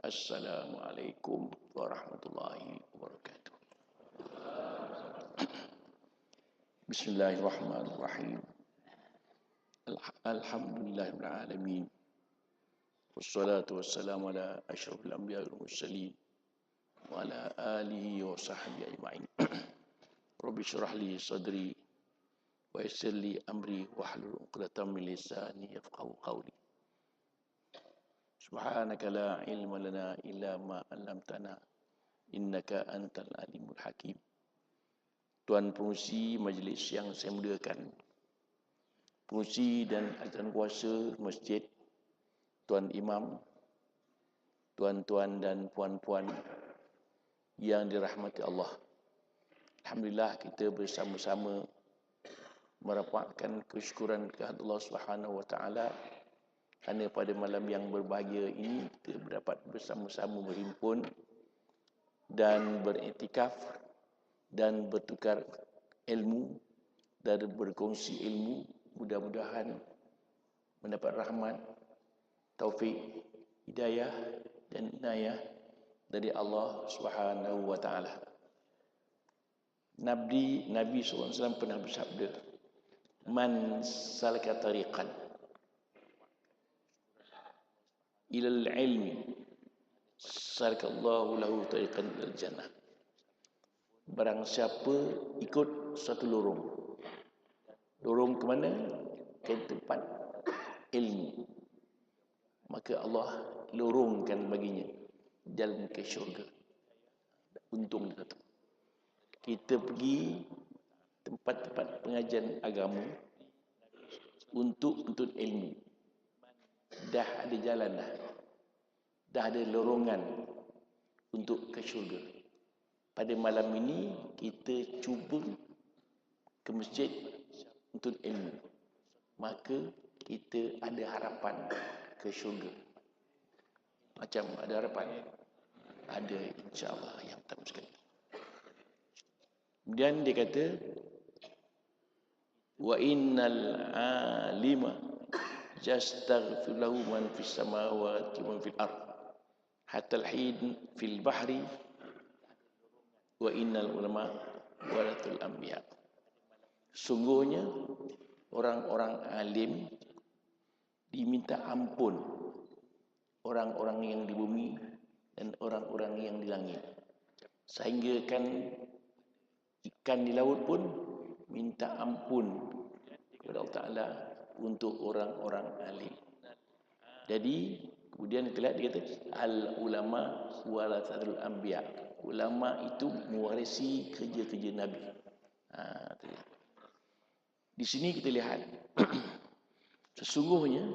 Assalamualaikum warahmatullahi wabarakatuh. Bismillahirrahmanirrahim. Alhamdulillahirabbil alamin. Wassalatu wassalamu ala asyrafil anbiya'i wal mursalin wa ala alihi wa sahbihi ajma'in. Rabbi shrah li sadri wa yassir li amri wahlul 'uqdatam min lisani yafqahu qawli. Subhanaka la ilma lana illa ma 'allamtana innaka antal alimul hakim. Tuan Pengurusi Majlis yang saya muliakan, Pengurusi dan Ahli Kuasa Masjid, Tuan Imam, tuan-tuan dan puan-puan yang dirahmati Allah. Alhamdulillah kita bersama-sama merapatkan kesyukuran kepada Allah Subhanahu wa taala kerana pada malam yang berbahagia ini kita dapat bersama-sama berhimpun dan beriktikaf dan bertukar ilmu dan berkongsi ilmu. Mudah-mudahan mendapat rahmat, taufik, hidayah dan inayah dari Allah Subhanahu wa taala. Nabi SAW pernah bersabda, "Man salaka tariqan ilal ilmi sarakallahu lahu tariqan ilal jannah." Barang siapa ikut satu lorong ke mana? Ke tempat ilmu, maka Allah lorongkan baginya jalan ke syurga. Untung dia kata. Kita pergi tempat-tempat pengajian agama untuk tuntut ilmu. Dah ada jalan dah. Dah ada lorongan untuk ke syurga. Pada malam ini kita cuba ke masjid untuk ilmu. Maka kita ada harapan ke syurga. Macam ada harapan? Ada, insya-Allah, yang pertama sekali. Kemudian dia kata, wa innal alima yastaghfir lahu man fis samawati wa man fil ard hatta al-hin fil bahri wa innal ulama warathul anbiya. Sungguhnya orang-orang alim diminta ampun orang-orang yang di bumi dan orang-orang yang di langit. Sehingga kan ikan di laut pun minta ampun kepada Allah Ta'ala untuk orang-orang alim. Jadi kemudian kelak dia kata al-ulama warathatul anbiya. Ulama itu mewarisi kerja-kerja Nabi. Di sini kita lihat sesungguhnya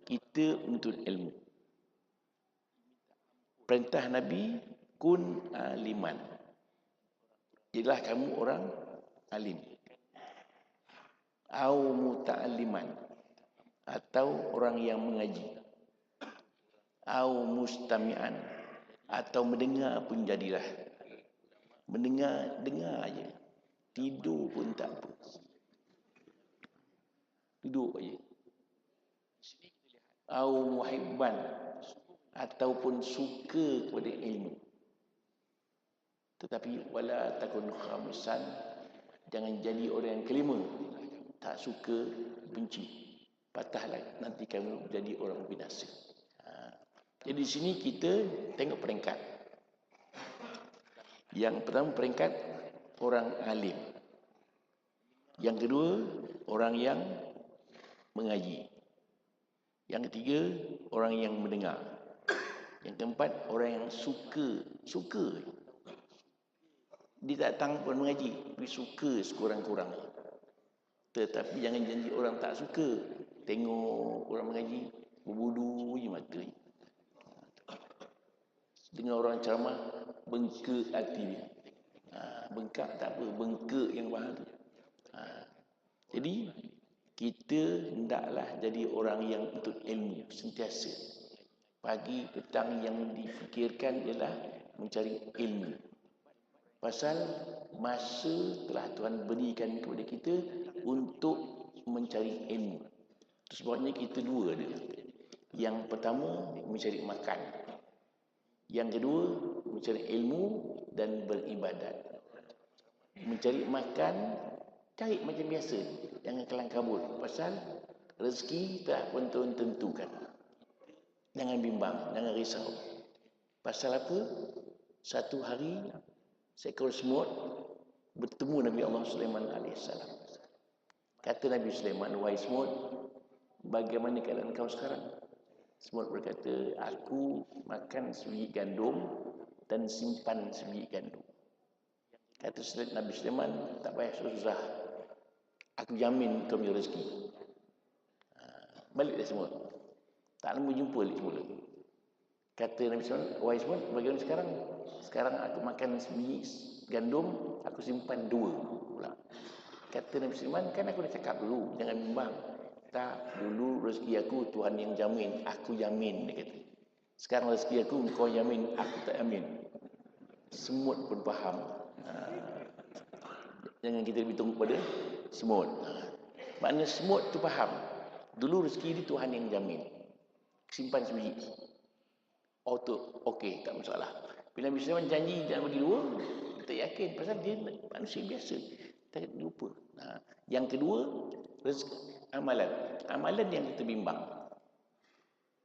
kita menuntut ilmu. Perintah Nabi, kun aliman. Jadilah kamu orang alim. Au muta'alliman, atau orang yang mengaji. Au mustami'an, atau mendengar pun jadilah. Dengar aja. Tidur pun tak apa. Duduk aja. Au muhibban, ataupun suka kepada ilmu. Tetapi wala takun khamisan, jangan jadi orang yang kelima, tak suka, benci. Patahlah, nanti kamu jadi orang binasa. Jadi di sini kita tengok peringkat. Yang pertama peringkat orang alim. Yang kedua orang yang mengaji. Yang ketiga orang yang mendengar. Yang keempat orang yang suka. Dia datang pun mengaji, tapi suka sekurang-kurangnya. Tetapi jangan janji orang tak suka. Tengok orang mengaji, berbudu je mata ni. Dengar orang ceramah, bengkak hati dia. Bengkak tak apa, bengkak yang faham tu. Jadi kita hendaklah jadi orang yang tuntut ilmu sentiasa. Pagi petang yang difikirkan ialah mencari ilmu. Pasal masa telah Tuhan berikan kepada kita untuk mencari ilmu. Sebabnya kita dua ada. Yang pertama mencari makan. Yang kedua, mencari ilmu dan beribadat. Mencari makan, cari macam biasa. Jangan kelang kabut. Pasal rezeki telah pun Tuhan tentukan. Jangan bimbang, jangan risau. Pasal apa? Satu hari, seekor semut bertemu Nabi Allah Sulaiman AS. Kata Nabi Sulaiman, wahai semut, bagaimana keadaan kau sekarang? Semut berkata, aku makan sebiji gandum dan simpan sebiji gandum. Kata Nabi Sulaiman, tak payah susah. Aku jamin kau punya rezeki. Balik dah semut. Tak lama jumpa balik semula. Kata Nabi Sulaiman, wahai semut, bagaimana sekarang? Sekarang aku makan sebiji gandum, aku simpan 2 pula. Kata Nabi Sulaiman, kan aku dah cakap dulu, jangan bimbang. Tak, dulu rezeki aku Tuhan yang jamin, aku jamin, dia kata. Sekarang rezeki aku kau jamin, aku tak jamin. Semut pun faham. Jangan kita berhitung kepada semut. Maknanya semut tu faham. Dulu rezeki ni Tuhan yang jamin. Simpan sebiji. Oh tu, okey, tak masalah. Bila Nabi Sulaiman janji jangan bagi 2, kita yakin. Pasal dia manusia biasa. Kita lupa. Yang kedua, rezeki. Amalan yang kita bimbang.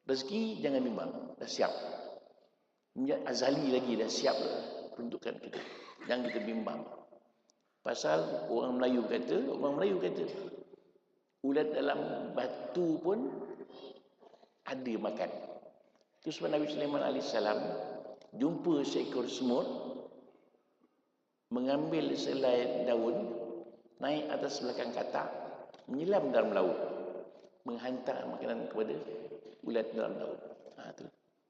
Rezeki jangan bimbang, dah siap. Azali lagi dah siap peruntukan kita. Jangan kita bimbang. Pasal orang Melayu kata, ulat dalam batu pun ada makan. Terus Nabi Sulaiman AS jumpa seekor semut, mengambil selai daun, naik atas belakang katak, menyelam dalam laut, menghantar makanan kepada ulat dalam laut.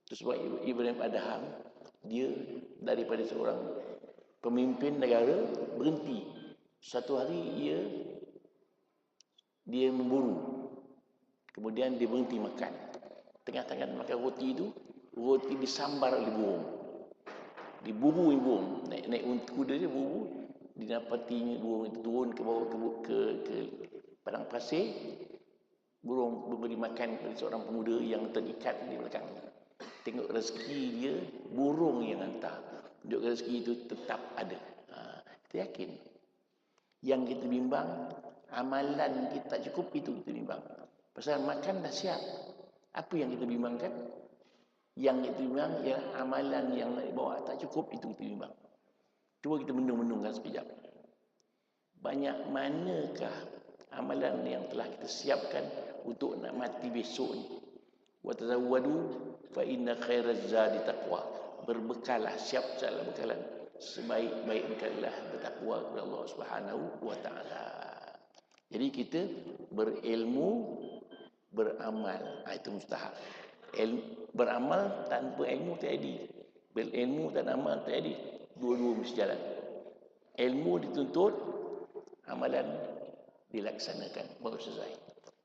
Terus Ibrahim Adham, dia daripada seorang pemimpin negara berhenti. Satu hari dia memburu. Kemudian dia berhenti makan. Tengah-tengah makan roti itu, roti disambar oleh burung. Diburu burung. Naik kuda dia buru. Didapati burung itu turun ke bawah ke padang pasir. Burung memberi makan kepada seorang pemuda yang terikat di belakang. Tengok rezeki dia, burung yang hantar. Tunjuk rezeki itu tetap ada. Kita yakin. Yang kita bimbang, amalan kita tak cukup, itu kita bimbang. Pasal makan dah siap. Apa yang kita bimbangkan? Yang kita bimbang, yang amalan yang nak dibawa tak cukup, itu kita bimbang. Cuba kita menung-menungkan sekejap. Banyak manakah amalan yang telah kita siapkan untuk nak mati besok ni? Wa tazawwadu fa inna khairaz zadi taqwa. Berbekallah, siap-siaplah bekalan. Sebaik-baik bekalah bertakwa kepada Allah Subhanahu wa taala. Jadi kita berilmu, beramal, itu mustahab. Beramal tanpa ilmu tak jadi. Berilmu dan amal tak jadi. Dua-dua mesti jalan. Ilmu dituntut, amalan dilaksanakan, baru selesai.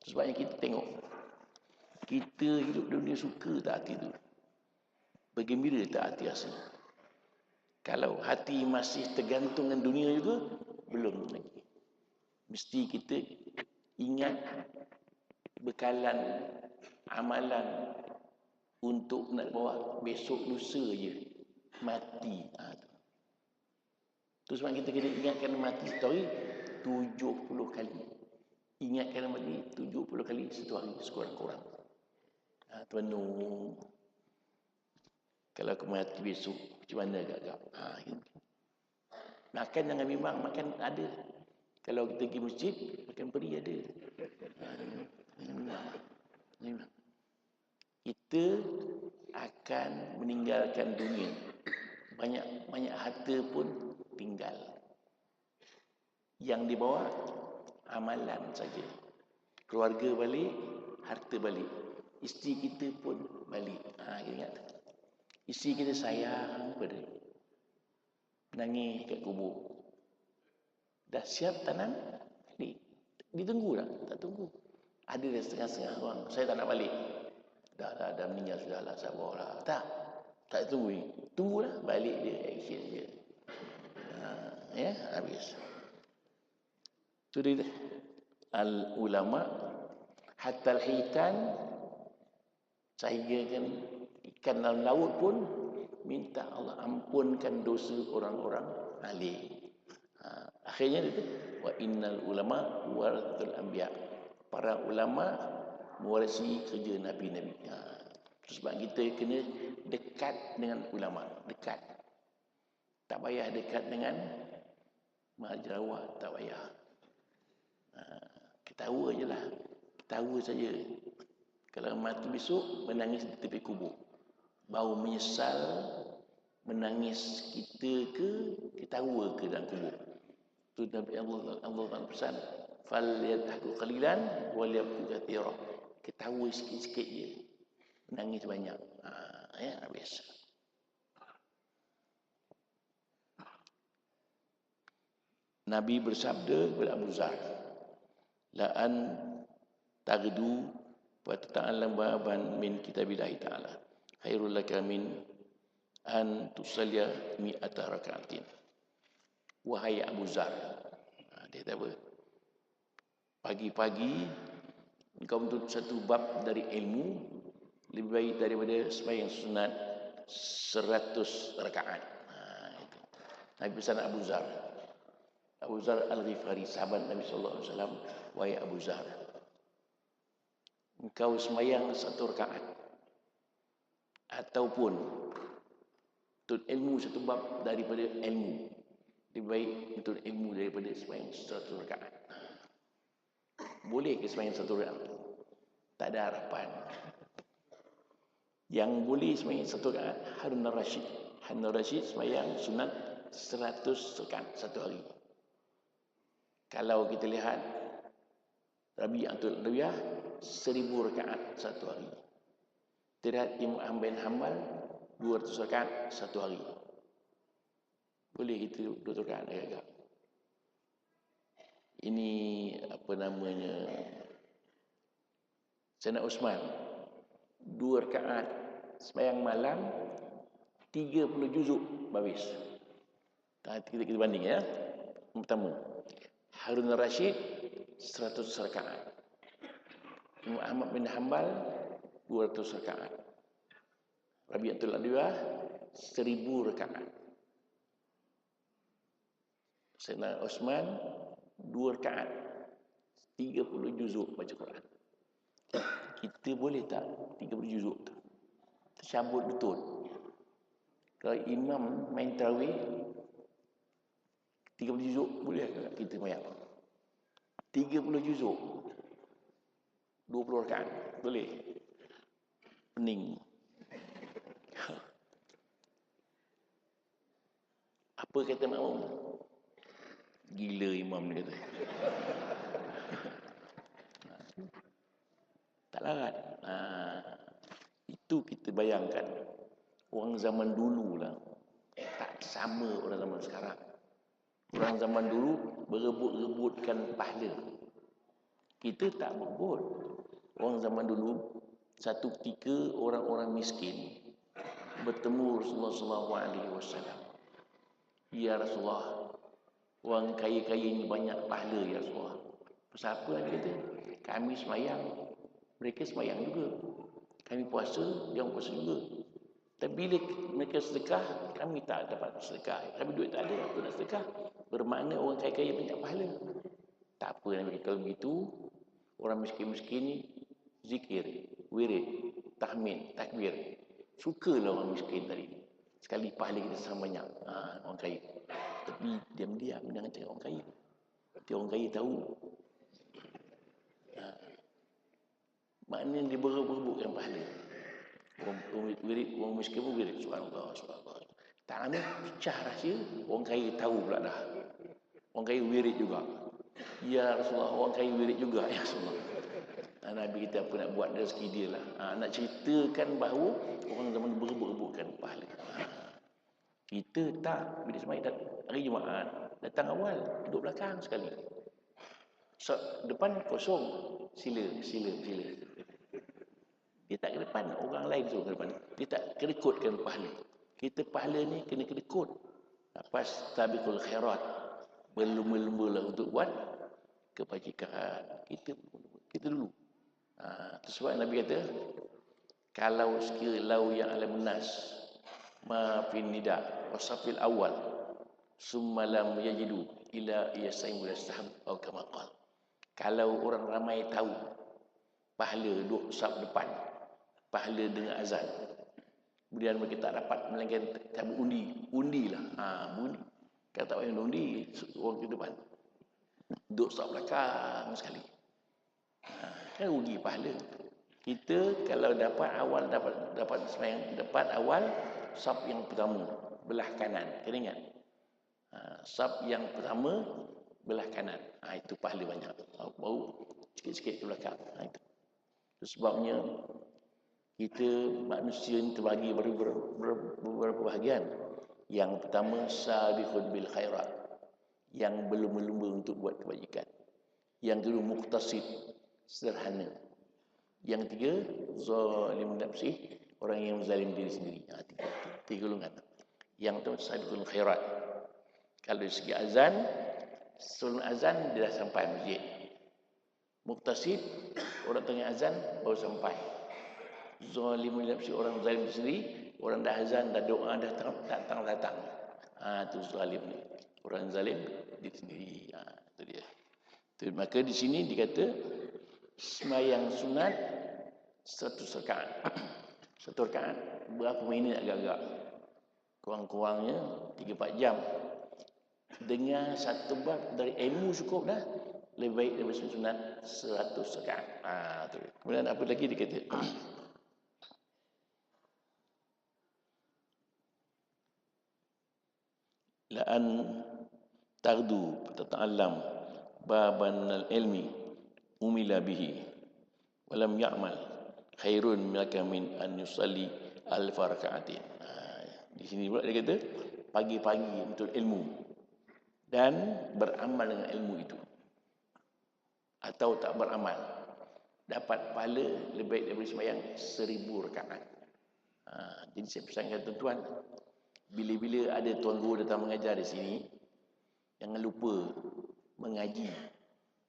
Sebabnya kita tengok, kita hidup dunia suka tak hati tu? Bergembira tak hati rasa? Kalau hati masih tergantung dengan dunia juga, belum lagi. Mesti kita ingat bekalan amalan untuk nak bawa besok lusa je mati. Terus sebab kita kena ingatkan mati story 70 kali. Ingatkan mati 70 kali satu hari sekurang-kurang. Penuh. Kalau aku mati besok, macam mana agak-agak? Makan jangan bimbang, makan ada. Kalau kita pergi masjid, makan peri ada. Kita akan meninggalkan dunia. Banyak harta pun tinggal. Yang dibawa amalan saja. Keluarga balik, harta balik. Isteri kita pun balik. Ingat. Isteri kita sayang pada nangis kat kubur. Dah siap tanam? Ditunggu tak? Tak tunggu. Ada dah setengah-setengah orang. Saya tak nak balik. Dah meninggal sudah lah. Sabarlah. Tak tunggu. Tunggulah. Balik dia. Action je. Habis. Itu dia. Al-ulama hatta al-hitan, sehingga kan ikan dalam laut pun minta Allah ampunkan dosa orang-orang alim. Akhirnya itu wa innal ulama warathul anbiya. Para ulama mewarisi kerja nabi-nabi. Sebab kita kena dekat dengan ulama, dekat. Tak payah dekat dengan majalah, tak payah. Ketawa je lah. Ketawa saja. Kalau mati besok, menangis di tepi kubur. Bau menyesal, menangis kita ke, ketawa ke dalam kubur. Itu Nabi Allah pesan, falyadhaku qalilan walyabku katsira. Ketawa sikit-sikit je. Menangis banyak. Habis. Nabi bersabda kepada Abu Zar, la an taghdu wa tata'allam baban min kitabillahi ta'ala khairul laka min an tusalliya mi'ata raka'atin. Wahai Abu Zar, dia kata apa? Pagi-pagi engkau menuntut satu bab dari ilmu lebih baik daripada sembahyang sunat 100 rakaat. Itu. Nabi pesan Abu Zar. Abu Zar Al-Ghifari, sahabat Nabi sallallahu alaihi wasallam, wahai Abu Zar, engkau sembahyang 1 rakaat ataupun tuntut ilmu satu bab daripada ilmu, lebih baik tuntut ilmu daripada sembahyang 100 rakaat. Boleh ke sembahyang 1 rakaat? Tak ada harapan. Yang boleh sembahyang 1 rakaat Harun al-Rashid. Harun al-Rashid sembahyang sunat 100 rakaat satu hari. Kalau kita lihat Rabi'atul Adawiyah 1000 rakaat satu hari. Kita lihat Imam Ahmad bin Hanbal 200 rakaat satu hari. Boleh itu 200 rakaat agak. Ini apa namanya, Sayyidina Uthman 2 rakaat sembahyang malam 30 juzuk habis. Kita banding ya. Pertama, Harun al-Rashid 100 rakaat. Imam Ahmad bin Hanbal 200 rakaat. Rabi'atul Adawiyah 1000 rakaat. Sayyidina Uthman 2 rakaat 30 juzuk baca Quran. Kita boleh tak 30 juzuk tu? Tersabut betul. Kalau imam main tarawih 30 juzuk boleh tak kita main? 30 juzuk 20 rakaat boleh? Pening. Apa kata makmum? Gila imam ni kata. Tak larat. Itu kita bayangkan. Orang zaman dulu lah. Tak sama orang zaman sekarang. Orang zaman dulu berebut-rebutkan pahala. Kita tak berebut. Orang zaman dulu, satu ketika orang-orang miskin bertemu Rasulullah SAW. Ya Rasulullah, orang kaya-kaya ini banyak pahala ya Rasulullah. Pasal apa dia kata? Kami semayang, mereka semayang juga. Kami puasa, dia puasa juga. Tapi bila mereka sedekah, kami tak dapat sedekah. Kami duit tak ada, apa nak sedekah? Bermakna orang kaya-kaya banyak pahala. Tak apa Nabi, kalau begitu, orang miskin-miskin ni zikir, wirid, tahmid, takbir. Sukalah orang miskin tadi. Sekali pahala kita sama banyak orang kaya. Tapi diam-diam jangan cakap orang kaya. Nanti orang kaya tahu. Maknanya dia berebut-rebutkan pahala. Orang miskin pun wirid. Subhanallah, subhanallah. Tak lama pecah rahsia, orang kaya tahu pula dah. Orang kaya wirid juga. Ya Rasulullah, orang kaya wirid juga ya Rasulullah. Nabi kita apa nak buat rezeki dia lah. Nak ceritakan bahawa orang zaman berebut-rebutkan pahala. Kita tak, bila sembahyang hari Jumaat, datang awal, duduk belakang sekali. So, depan kosong, sila. Dia tak ke depan, orang lain suruh ke depan. Dia tak kedekutkan pahala. Kita pahala ni kena kedekut. Lepas tabiqul khairat, berlumba-lumba lah untuk buat kebajikan. Kita dulu. Sebab Nabi kata, kalau sekiranya lau yang alam nas ma fin nida wa safil awal summa lam yajidu ila yasaim wal sahab atau kama qala. Kalau orang ramai tahu pahala duduk saf depan, pahala dengan azan, kemudian mereka tak dapat melainkan cabut undilah. Undi. Kalau tak payah undi, orang ke depan. Duduk saf belakang sekali. Kan rugi pahala. Kita kalau dapat awal dapat sembahyang depan awal saf yang pertama belah kanan. Kena ingat. Saf yang pertama belah kanan. Itu pahala banyak. Baru sikit-sikit ke belakang. Itu. Sebabnya kita manusia ini terbagi beberapa bahagian. Yang pertama sabiqun bil khairat, yang berlumba-lumba untuk buat kebajikan. Yang kedua muqtasid, sederhana. Yang ketiga zalim nafsih, orang yang zalim diri sendiri. Tiga golongan. Yang pertama sabiqul khairat. Kalau dari segi azan, sebelum azan dia dah sampai masjid. Muqtasid, orang tengah azan baru sampai. Zalimul nafsi, orang zalim sendiri, orang dah azan, dah doa, dah datang. Itu zalim ni. Orang zalim diri sendiri. Itu dia. Maka di sini dikata sembahyang sunat 100 rakaat. 1 rakaat berapa minit agak-agak? Kurang-kurangnya 3-4 jam. Dengan satu bab dari ilmu cukup dah. Lebih baik daripada sunat 100 rakaat. Kemudian apa lagi dikata? La'an tardu tata'allam baban al-ilmi umila bihi walam ya'mal khairun minaka min an yusalli alfa raka'atin. Di sini pula dia kata pagi-pagi untuk ilmu dan beramal dengan ilmu itu, atau tak beramal dapat pahala lebih baik daripada sembahyang 1000 rakaat. Jadi saya pesankan tuan-tuan, bila-bila ada tuan guru datang mengajar di sini, jangan lupa mengaji.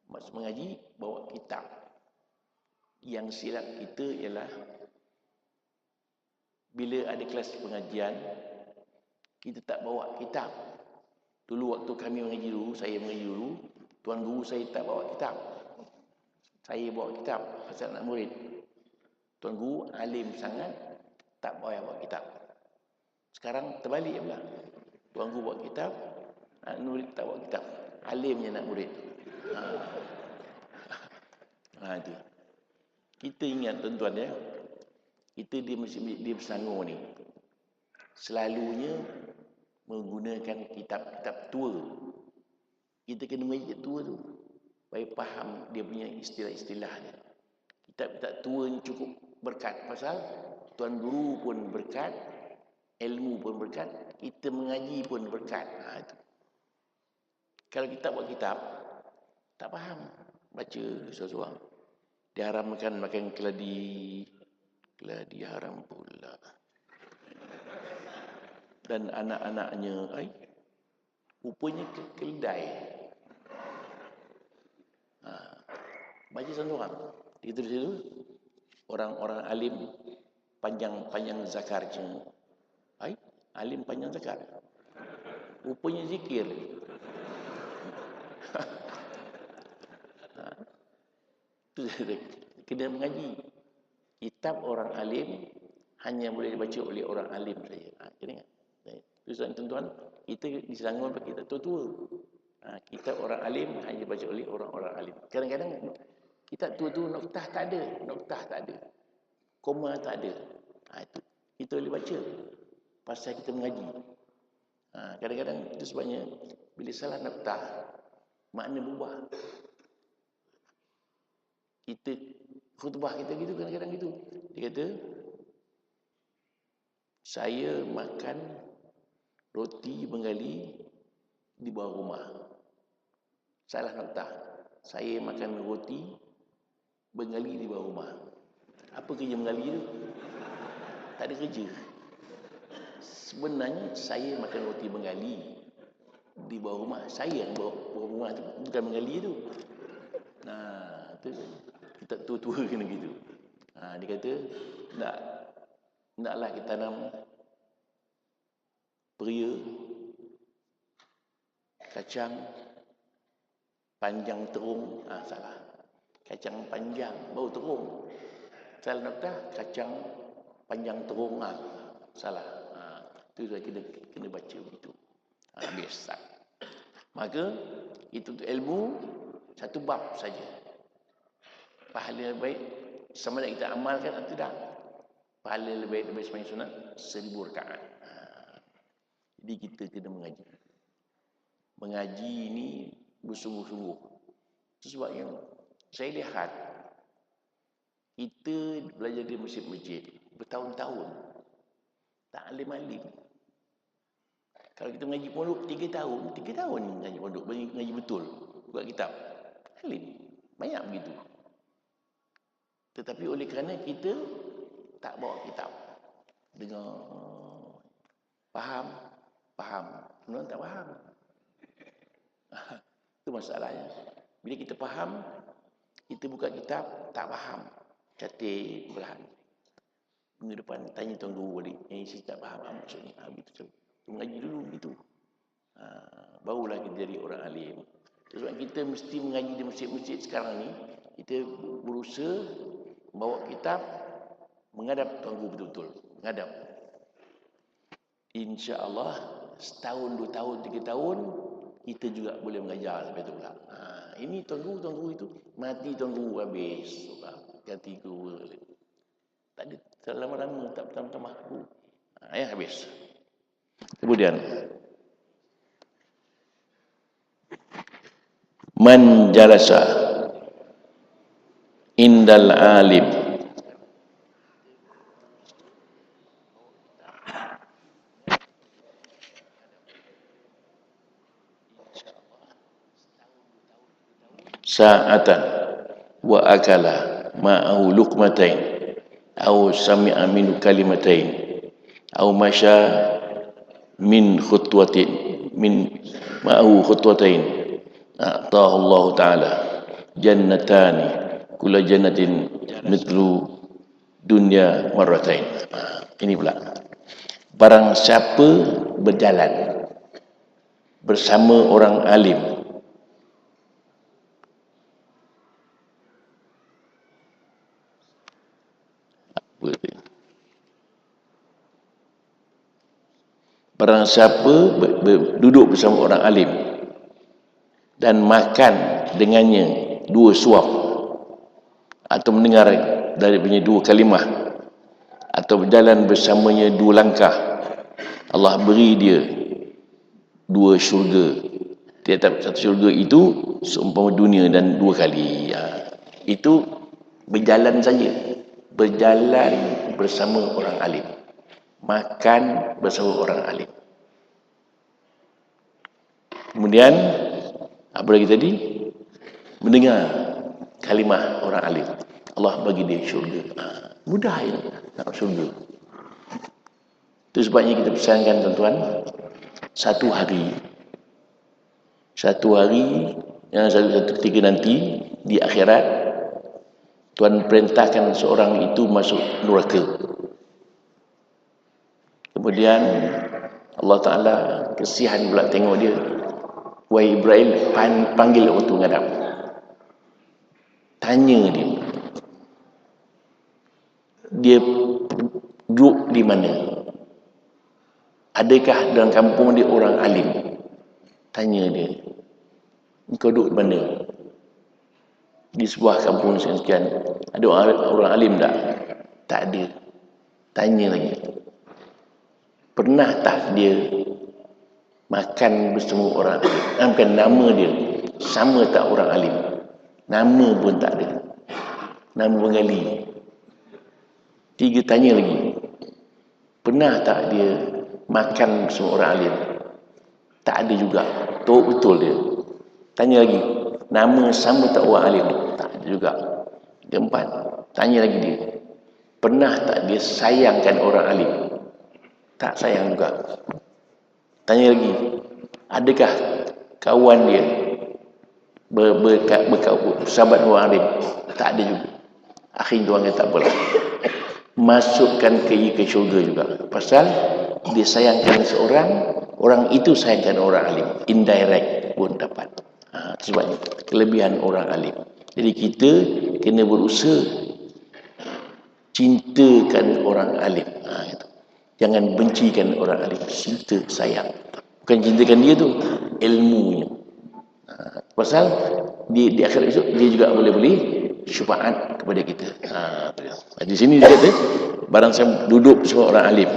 Maksud mengaji, bawa kitab. Yang silap kita ialah bila ada kelas pengajian, kita tak bawa kitab. Dulu waktu kami mengaji dulu, saya mengaji dulu, tuan guru saya tak bawa kitab. Saya bawa kitab pasal anak murid. Tuan guru alim sangat, tak bawa kitab. Sekarang terbalik pula. Tuan guru bawa kitab, anak murid tak bawa kitab. Alimnya anak murid. Itu. Kita ingat tuan-tuan ya, kita di Selangor ni selalunya menggunakan kitab-kitab tua. Kita kena mengaji tua tu supaya faham dia punya istilah-istilah dia. Kitab-kitab tua ni cukup berkat pasal tuan guru pun berkat, ilmu pun berkat, kita mengaji pun berkat. Itu. Kalau kita buat kitab tak faham, baca seorang-seorang. Diharamkan makan keladi haram pula. Dan anak-anaknya rupanya keledai. Baca seorang-seorang. Itu di situ orang-orang alim panjang zakarnya. Alim panjang zakar. Rupanya zikir. Kena mengaji. Kitab orang alim hanya boleh dibaca oleh orang alim saja. Kena ingat. Tuan tuan, kita di Selangor kita tua-tua. Kitab orang alim hanya dibaca oleh orang-orang alim. Kadang-kadang kitab tua-tua noktah tak ada. Koma tak ada. Itu kita boleh baca pasal kita mengaji. Kadang-kadang itu sebabnya bila salah noktah makna berubah. Kita khutbah kita gitu kadang-kadang gitu. Dia kata, saya makan roti bengali di bawah rumah. Salah noktah. Saya makan roti bengali di bawah rumah. Apa kerja bengali tu? Tak ada kerja. Sebenarnya saya makan roti bengali di bawah rumah. Saya yang bawah rumah tu, bukan bengali tu. Itu kita tua-tua kena gitu. Dia kata naklah kita tanam Pria, kacang, panjang terung, salah. Kacang panjang, baru terung. Salah nak kacang panjang terung, salah. Itu saya kena baca begitu. Habis. Maka itu ilmu satu bab saja. Pahala baik sama ada kita amalkan atau tidak. Pahala lebih baik daripada sembahyang sunat 1000 rakaat. Jadi kita kena mengaji. Mengaji ini bersungguh-sungguh. Itu sebab yang saya lihat kita belajar di masjid-masjid bertahun-tahun tak alim-alim. Kalau kita mengaji pondok 3 tahun mengaji pondok, mengaji betul, buka kitab. Alim. Banyak begitu. Tetapi oleh kerana kita tak bawa kitab. Dengar. Faham. Orang tak faham. Itu masalahnya. Bila kita faham, kita buka kitab, tak faham. Catik belahan. Minggu depan tanya tuan guru balik. Saya tak faham maksudnya. Begitu. Mengaji dulu begitu. Barulah kita jadi orang alim. Sebab kita mesti mengaji di masjid-masjid sekarang ni, kita berusaha bawa kitab menghadap tuan guru betul-betul. Menghadap. InsyaAllah setahun, 2 tahun, 3 tahun kita juga boleh mengajar lebih betul. Ini tuan guru itu mati tuan guru habis. Ganti guru. Tak ada lama-lama tak pertama-tama guru. Habis. Kemudian man jalasa indal alim sa'atan wa akala ma'ahu luqmatain aw sami'a min kalimatain aw masya min khutwatin min ma'ahu khutwatain a'tahu Allah Ta'ala jannatani kula jannatin mithlu dunya marratain. Ini pula barang siapa berjalan bersama orang alim barang siapa duduk bersama orang alim dan makan dengannya 2 suap atau mendengar daripada 2 kalimah atau berjalan bersamanya 2 langkah, Allah beri dia 2 syurga. Tiap-tiap satu syurga itu seumpama dunia dan 2 kali. Itu berjalan saja. Berjalan bersama orang alim. Makan bersama orang alim. Kemudian apa lagi tadi? Mendengar kalimah orang alim. Allah bagi dia syurga. Mudah ini nak syurga. Itu sebabnya kita pesankan tuan-tuan, satu hari yang satu ketika nanti di akhirat Tuhan perintahkan seorang itu masuk neraka. Kemudian Allah Ta'ala kesian pula tengok dia. Wahai Ibrahim, panggil waktu menghadap. Tanya dia. Dia duduk di mana? Adakah dalam kampung dia orang alim? Tanya dia. Engkau duduk di mana? Di sebuah kampung sekian. Ada orang alim tak? Tak ada. Tanya lagi. Pernah tak dia makan bersama orang alim? Bukan nama dia. Sama tak orang alim? Nama pun tak ada. Nama Bengali. 3 tanya lagi. Pernah tak dia makan bersama orang alim? Tak ada juga. Tahu betul dia. Tanya lagi. Nama sama tak orang alim? Tak ada juga. 4. Tanya lagi dia. Pernah tak dia sayangkan orang alim? Tak sayang juga. Tanya lagi. Adakah kawan dia bersahabat orang alim? Tak ada juga. Akhirnya tuan kata tak apalah. Masukkan ke syurga juga. Pasal dia sayangkan seorang, orang itu sayangkan orang alim. Indirect pun dapat. Sebabnya kelebihan orang alim. Jadi kita kena berusaha cintakan orang alim. Gitu. Jangan bencikan orang alim. Cinta, sayang. Bukan cintakan dia tu, ilmunya. Pasal di akhirat esok dia juga boleh syafaat kepada kita. Di sini dia kata barang saya duduk bersama orang alim,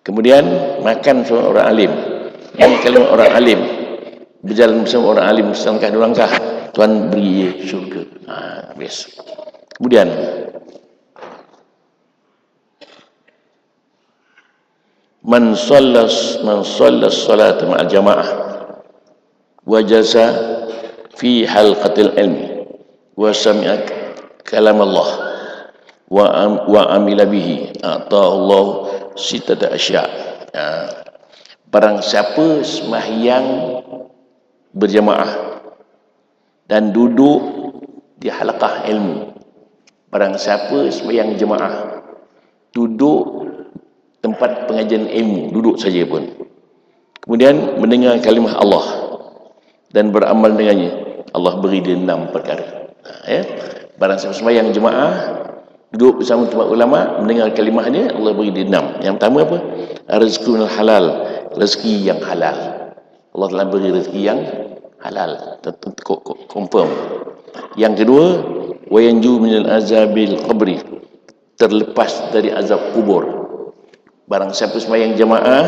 kemudian makan bersama orang alim, kalimat orang alim, berjalan bersama orang alim selangkah dua langkah, Tuhan beri dia syurga. Best. Kemudian man sallas salat ma'al jamaah wajasa fi halqatil ilmi wa sami'a kalam Allah wa amila bihi ata'allahu Allah sitata asya. Barang siapa sembahyang berjamaah dan duduk di halaqah ilmu, barang siapa sembahyang jemaah duduk tempat pengajian ilmu, duduk saja pun, kemudian mendengar kalimah Allah dan beramal dengannya, Allah beri dia 6 perkara. Barang siapa sembahyang jemaah duduk bersama tempat ulama mendengar kalimahnya, Allah beri dia 6. Yang pertama apa? Rezeki halal, rezeki yang halal. Allah telah beri rezeki yang halal, confirm. Yang kedua, wayanju minal azabil qabri, terlepas dari azab kubur. Barang siapa sembahyang jamaah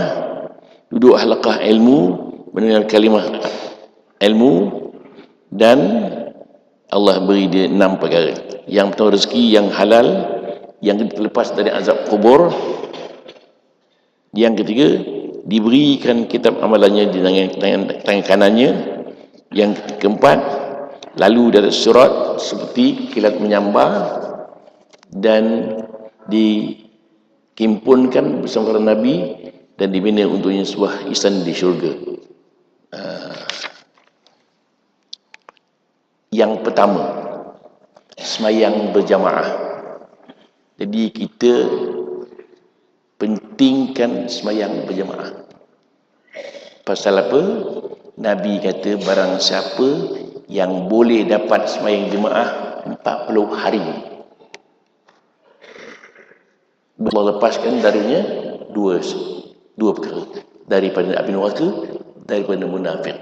duduk halaqah ilmu mendengar kalimah ilmu, dan Allah beri dia 6 perkara. Yang pertama rezeki yang halal, yang terlepas dari azab kubur, yang ketiga diberikan kitab amalannya di tangan kanannya, yang keempat lalu dari surat seperti kilat menyambar dan dihimpunkan bersama para Nabi dan dibina untuknya sebuah istana di syurga. Yang pertama, sembahyang berjamaah. Jadi kita pentingkan sembahyang berjamaah. Pasal apa? Nabi kata barang siapa yang boleh dapat sembahyang jemaah 40 hari, Allah lepaskan darinya dua perkara, daripada api neraka, daripada munafik.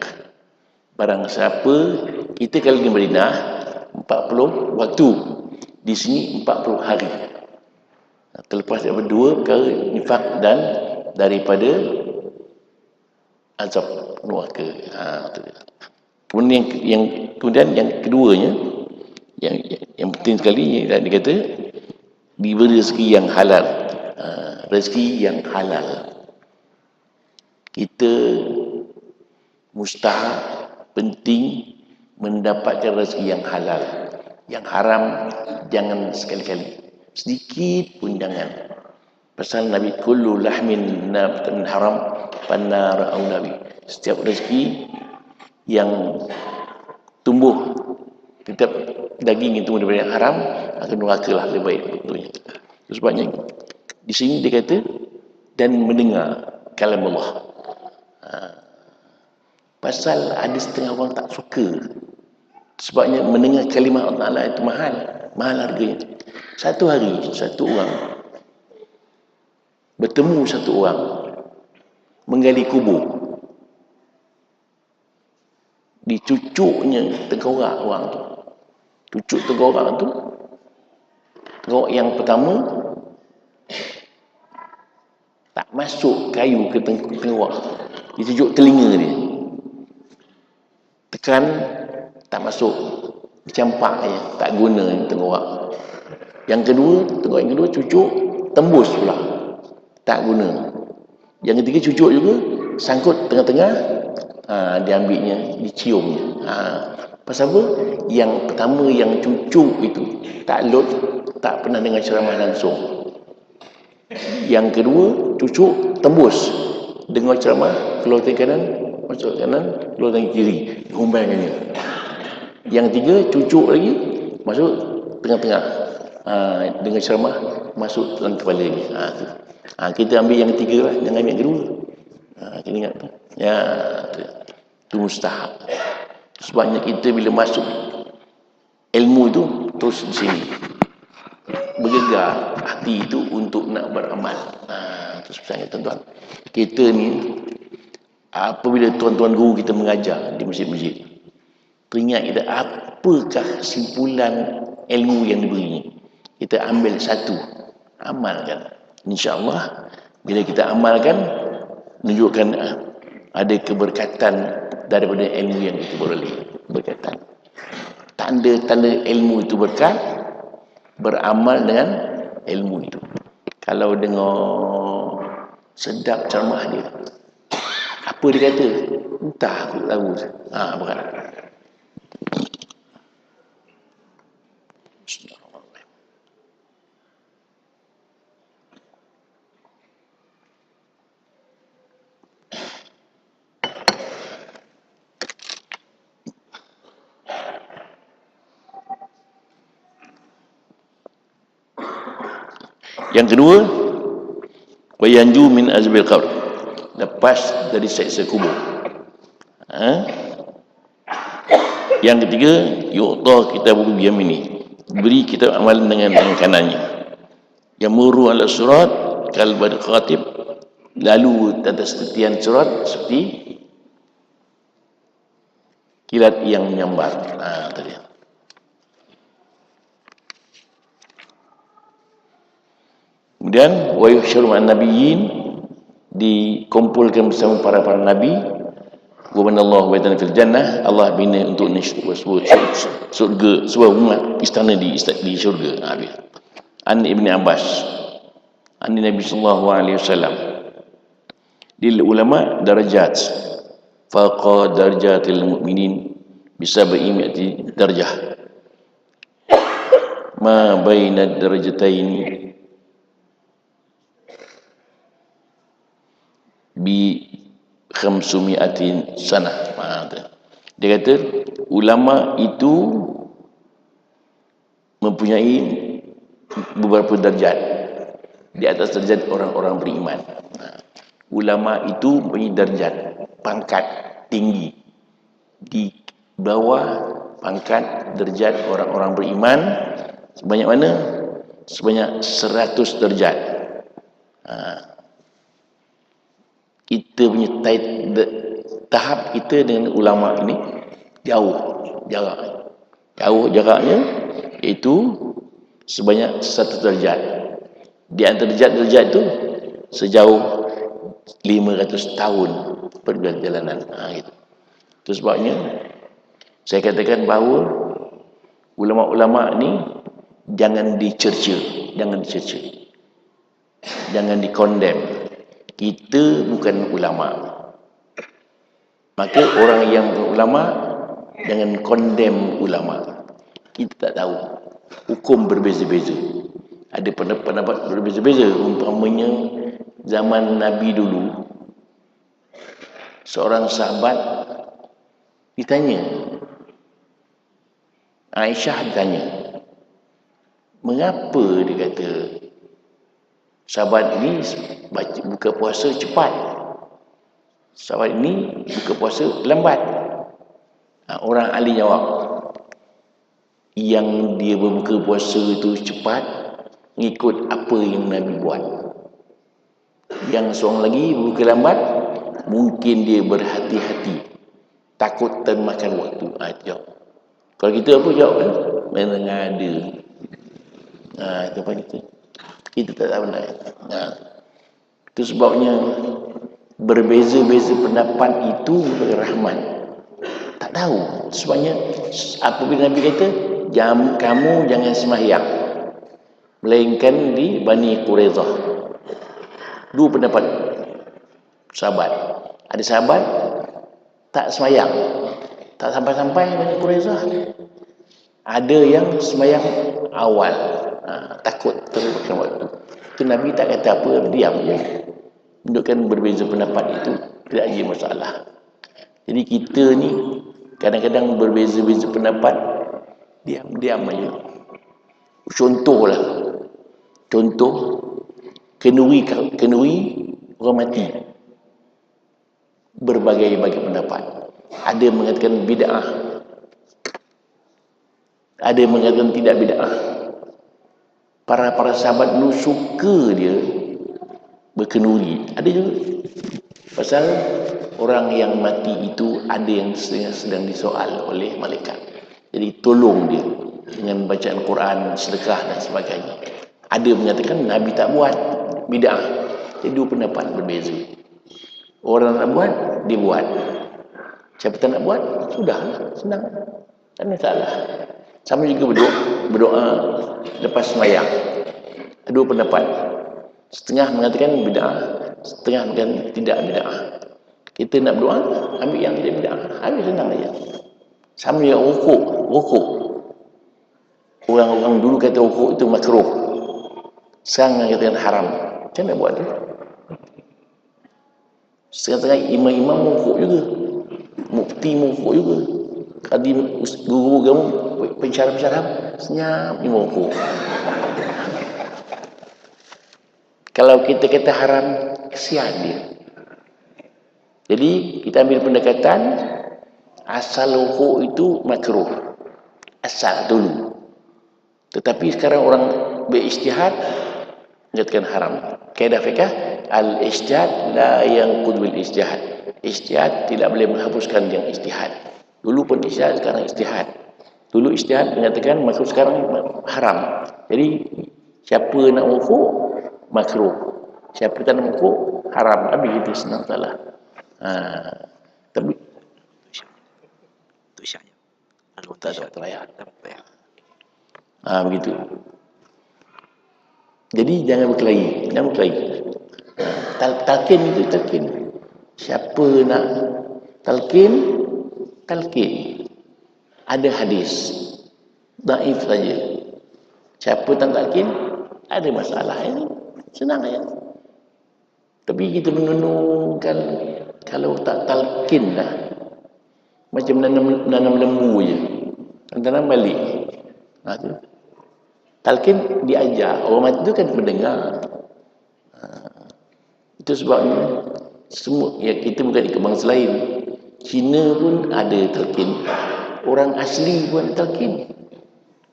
Barang siapa, kita kalau di Madinah 40 waktu, di sini 40 hari, terlepas daripada 2 perkara, nifak dan daripada azab neraka. Kemudian yang keduanya, yang penting sekali, dia kata diberi rezeki yang halal. Rezeki yang halal, kita mustahak, penting mendapatkan rezeki yang halal. Yang haram jangan sekali-kali, sedikit pun jangan. Pasal Nabi kullu lahmin nabatan haram pannar au nabi, setiap rezeki yang tumbuh, setiap daging yang tumbuh daripada yang haram akan neraka lah lebih baik betulnya. Sebabnya di sini dia kata dan mendengar kalam Allah. Pasal ada setengah orang tak suka, sebabnya mendengar kalimah Allah Ta'ala itu mahal harganya. Satu hari satu orang bertemu satu orang menggali kubur, dicucuknya tengkorak orang tu, cucuk tengkorak tu, tengkorak yang pertama tak masuk kayu ke tengkorak, dicucuk telinga dia, tekan tak masuk, dicampak je, tak guna tengkorak. Yang kedua, tengkorak yang kedua cucuk tembus pula, tak guna. Yang ketiga cucuk juga sangkut tengah-tengah, diambilnya, diciumnya. Pasal apa? Yang pertama yang cucuk itu tak pernah dengar ceramah langsung. Yang kedua cucuk tembus, dengar ceramah, keluar tangan kanan, masuk kanan, keluar tangan kiri, humbangannya. Yang tiga cucuk lagi, masuk tengah-tengah, dengar ceramah, masuk dalam kepala lagi. Kita ambil yang ketiga lah, jangan ambil yang kedua. Kita ingat tu. Ya, tu mustahab. Sebabnya kita bila masuk ilmu itu terus di sini bergegar hati itu untuk nak beramal. Itu sebenarnya tuan-tuan. Kita ni apabila tuan-tuan guru kita mengajar di masjid-masjid, teringat kita apakah kesimpulan ilmu yang diberi. Kita ambil satu, amalkan. InsyaAllah bila kita amalkan, menunjukkan ada keberkatan daripada ilmu yang kita beroleh. Berkatan. Tanda-tanda ilmu itu berkat, beramal dengan ilmu itu. Kalau dengar sedap ceramah dia, apa dia kata? Entah, aku tak tahu. Bukan. Yang kedua, wayanju min azbil qabr, lepas dari seksa kubur. Yang ketiga, yu'ta kitabuhu biyamini, beri kitab amalan dengan tangan kanannya. Yamuru ala surat kal bad khatib, lalu atas tetian surat seperti kilat yang menyambar. Tadi. Kemudian wa yuhsyaru ma'an nabiyyin, dikumpulkan bersama para nabi. Wa manallahu baitan fil jannah, Allah bina untuk surga, sebuah rumah istana di syurga. An Ibn Abbas an Nabi sallallahu alaihi wasallam, lil ulama darajat faqa darajatil mu'minin bisabai mi'ati darajah ma baina darajataini bi khamsumi'atin sanah. Dia kata ulama itu mempunyai beberapa darjat di atas darjat orang-orang beriman. Ulama itu mempunyai darjat, pangkat tinggi di bawah pangkat darjat orang-orang beriman sebanyak mana? Sebanyak 100 darjat. Kita punya tahap kita dengan ulama ini jauh jaraknya, iaitu sebanyak 1 darjat. Di antara darjat itu sejauh 500 tahun perjalanan. Gitu. Itu sebabnya saya katakan bahawa ulama-ulama ni jangan dicerca, jangan dikondem. Kita bukan ulama, maka orang yang berulama jangan kondem ulama. Kita tak tahu, hukum berbeza-beza, ada pendapat berbeza-beza. Umpamanya zaman Nabi dulu, seorang sahabat ditanya, Aisyah ditanya, mengapa dia kata sahabat ini buka puasa cepat, sahabat ini buka puasa lambat? Orang ahli jawab, yang dia berbuka puasa itu cepat ngikut apa yang Nabi buat. Yang seorang lagi berbuka lambat, mungkin dia berhati-hati, takut termakan waktu. Jawab. Kalau kita apa jawab kan? Mengada. Itu apa kita tak tahu nak. Itu sebabnya berbeza-beza pendapat itu merupakan rahmat. Tak tahu. Sebabnya apabila Nabi kata, kamu jangan sembahyang melainkan di Bani Quraidah. Dua pendapat sahabat. Ada sahabat tak sembahyang, tak sampai-sampai Bani Quraidah. Ada yang sembahyang awal, takut termakan waktu. Itu Nabi tak kata apa, diam je. Menunjukkan berbeza pendapat itu tidak ada masalah. Jadi kita ni kadang-kadang berbeza-beza pendapat, diam-diam aja. Contoh kenduri orang mati. Berbagai-bagai pendapat. Ada yang mengatakan bid'ah. Ada yang mengatakan tidak bid'ah. Para sahabat dulu suka dia berkenduri. Ada juga. Pasal orang yang mati itu ada yang sedang disoal oleh malaikat. Jadi tolong dia dengan bacaan Quran, sedekah dan sebagainya. Ada yang mengatakan Nabi tak buat, bid'ah. Jadi dua pendapat berbeza. Orang nak buat, dia buat. Siapa tak nak buat, sudah, senang. Tak ada masalah. Sama juga berdoa lepas sembahyang. Dua pendapat. Setengah mengatakan bid'ah, setengah mengatakan tidak bid'ah. Kita nak berdoa, ambil yang tidak bid'ah. Habis senang saja. Sama juga rukuk. Orang-orang dulu kata rukuk itu makruh. Sekarang katakan haram. Macam mana buat tu? Setengah-setengah imam-imam rukuk juga. Mufti rukuk juga. Kadi guru kamu pensyarah-pensyarah senyap ni rukuk. Kalau kita kata haram, kesian dia. Jadi kita ambil pendekatan asal rukuk itu makruh. Asal dulu. Tetapi sekarang orang berijtihad menyatakan haram. Kaedah fiqh al-ijtihad la yanqud bil ijtihad. Ijtihad tidak boleh menghapuskan yang ijtihad. Dulu pun ijtihad, sekarang ijtihad. Dulu ijtihad menyatakan makruh, sekarang haram. Jadi siapa nak rukuk makruh. Siapa tak nak rukuk haram. Habis itu senang salah. Tapi tu syahnya. tak ada terayah. Begitu. Jadi jangan berkelahi. Talqin itu talqin. Siapa nak talqin. Ada hadis. Daif saja. Siapa tak talqin, ada masalah ini. Senang ya. Tapi kita menenungkan kalau tak talqin dah. Macam nanam lembu je. Tanam balik. Tu. Talqin diajar. Orang mati tu kan mendengar. Itu sebabnya semua ya, kita bukan ikut bangsa lain. Cina pun ada talqin. Orang asli pun ada talqin.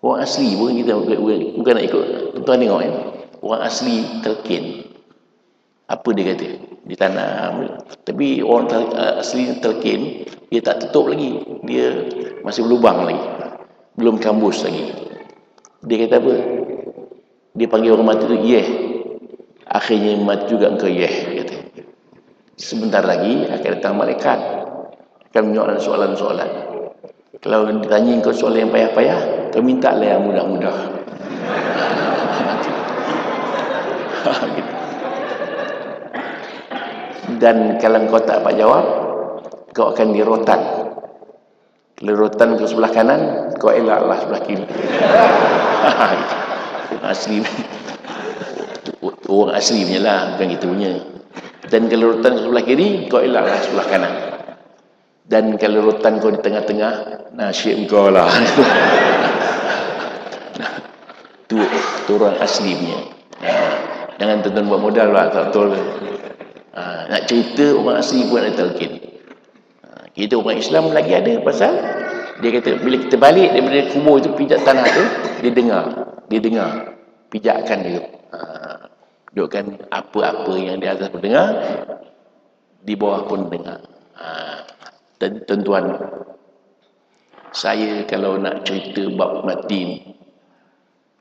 Orang asli pun kita bukan nak ikut. Tuan tengok ya. Orang asli talqin. Apa dia kata? Ditanam. Tapi orang asli talqin, dia tak tutup lagi. Dia masih berlubang lagi. Belum kambus lagi. Dia kata apa? Dia panggil orang mati tu, yeh. Akhirnya mati juga engkau, yeh. Dia kata. Sebentar lagi akan datang malaikat. Akan menjawab soalan-soalan. Kalau ditanya engkau soalan yang payah-payah, kau minta lah yang mudah-mudah. Dan kalau kau tak dapat jawab, kau akan dirotan. Kalau rotan ke sebelah kanan, kau elaklah sebelah kiri. Asli. Orang asli punya lah, bukan kita punya. Dan kalau rotan ke sebelah kiri, kau elaklah sebelah kanan. Dan kalau rotan kau di tengah-tengah, nasyid kau lah. Tu orang asli punya. Jangan tuan-tuan buat modal lah, tak betul. Nak cerita orang asli pun ada talqin. Kita orang Islam lagi ada pasal dia kata bila kita balik daripada kubur itu pijak tanah tu, dia dengar pijakkan dia. Dudukkan apa-apa yang di atas pun dengar, di bawah pun dengar. Dan tuan-tuan, saya kalau nak cerita bab mati ni,